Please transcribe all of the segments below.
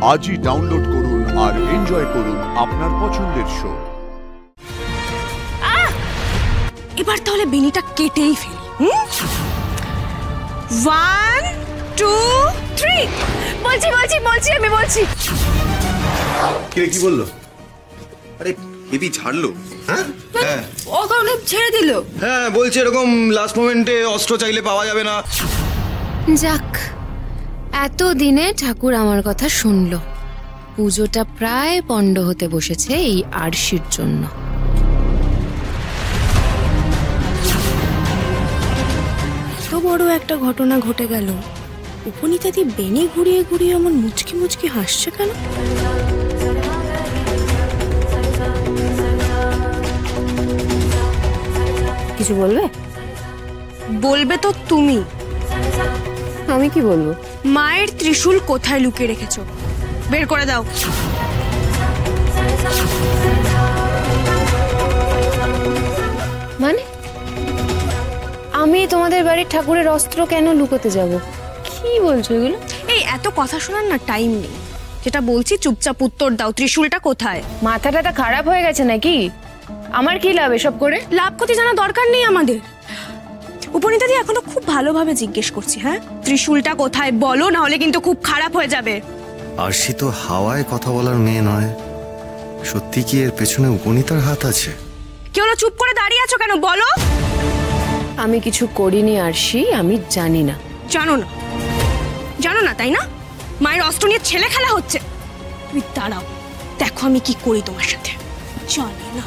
আজই ডাউনলোড করুন আর এনজয় করুন আপনার পছন্দের শো। এবার তাহলে বেনিটা কেটেই ফেলি। 1 2 3 বলছি আমি বলছি। কি বললো? আরে বেবি ছাড়লো? হ্যাঁ হ্যাঁ ও কারণে ছেড়ে দিল। হ্যাঁ বলছে এরকম লাস্ট মোমেন্টে অস্ত্র চাইলে পাওয়া যাবে না। যাক, এতদিনে ঠাকুর আমার কথা শুনলো। পুজোটা প্রায় পণ্ড হতে বসেছে এই আরশির জন্য। এত বড় একটা ঘটনা ঘটে গেল, উপনীতাদি বেনি ঘুরিয়ে ঘুরিয়ে এমন মুচকি মুচকি হাসছে কেন? কিছু বলবে? বলবে তো তুমি। আমি কি বলবো? মায়ের ত্রিশূল কোথায় লুকিয়ে রেখেছো, বের করে দাও। মানে আমি তোমাদের বাড়ির ঠাকুরের অস্ত্র কেন লুকোতে যাব? কি বলছো এগুলো? এই এত কথা শোনার না টাইম নেই, যেটা বলছি চুপচাপ উত্তর দাও। ত্রিশূলটা কোথায়? মাথাটা খারাপ হয়ে গেছে নাকি? আমার কি লাভ এসব করে? লাভ ক্ষতি জানা দরকার নেই আমাদের। উপনীতাদি এখনো খুব ভালোভাবে জিজ্ঞেস করছি। হ্যাঁ, ত্রিশূলটা কোথায় বলো, না হলে কিন্তু খুব খারাপ হয়ে যাবে। আরশি তো হাওয়ায় কথা বলার মেয়ে নয়। সত্যি কি এর পেছনে উপনীতার হাত আছে? কি হলো, চুপ করে দাঁড়িয়ে আছো কেন? বলো। আমি কিছু করিনি আরশি, আমি জানি না। জানো না তাই না? মায়ের অস্ত্র নিয়ে ছেলে খেলা হচ্ছে। তুমি দাঁড়াও, দেখো আমি কি করি তোমার সাথে। চলে না।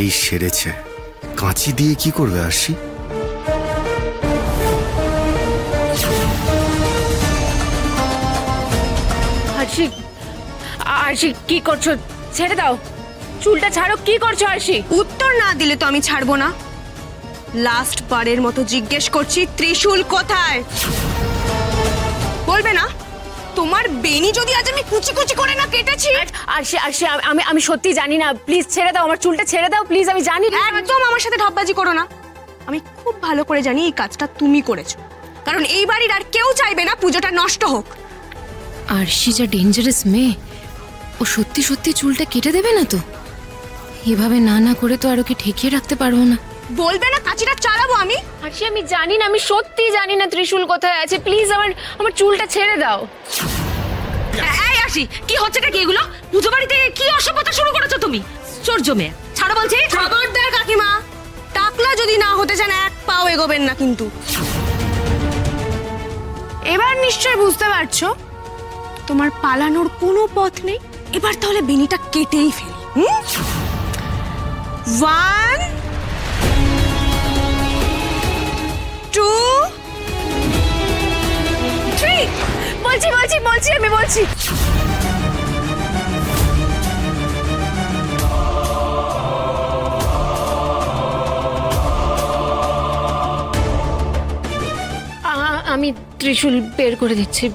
এই সেরেছে। কাঁচি দিয়ে কি করবে আরশি? আরশি, আরশি কি করছো? ছেড়ে দাও, চুলটা ছাড়ো। কি করছো আরশি? উত্তর না দিলে তো আমি ছাড়বো না। লাস্ট বারের মতো জিজ্ঞেস করছি, ত্রিশূল কোথায়? বলবে না? তোমার বেনি যদি আজ আমি কুচি কুচি করে না কেটেছি। আরশি আরশি, আমি সত্যি জানি না। প্লিজ ছেড়ে দাও, আমার চুলটা ছেড়ে দাও প্লিজ। আমি জানি না। একদম আমার সাথে ঢপবাজি করো না। আমি খুব ভালো করে জানি এই কাজটা তুমি করেছো, কারণ এই বাড়ির আর কেউ চাইবে না পুজোটা নষ্ট হোক। আরশি যা ডেঞ্জারাস মেয়ে, ও সত্যি সত্যি চুলটা কেটে দেবে না তো? এভাবে না করে তো আর ওকে ঠেকিয়ে রাখতে পারবো না। বলবে না কাচিটা চালাবো আমি? আরশি আমি জানি না, আমি সত্যি জানি না ত্রিশূল কোথায় আছে। প্লিজ আমার চুলটা ছেড়ে দাও। এই আরশি, কি হচ্ছেটা কি এগুলো? পুজো বাড়িতে কি অসভ্যতা শুরু করেছো তুমি? চোর জমে ছাড়ো বলছি। খবরদার কাকিমা, টাকলা যদি না হতে চান এক পাও এগোবেন না কিন্তু। এবার নিশ্চয় বুঝতে পারছো তোমার পালানোর কোনো পথ নেই। এবার তাহলে বেনিটা কেটেই ফেলি। 1 2 3 বলছি আমি বলছি। আমি ত্রিশূল বের করে দিচ্ছি।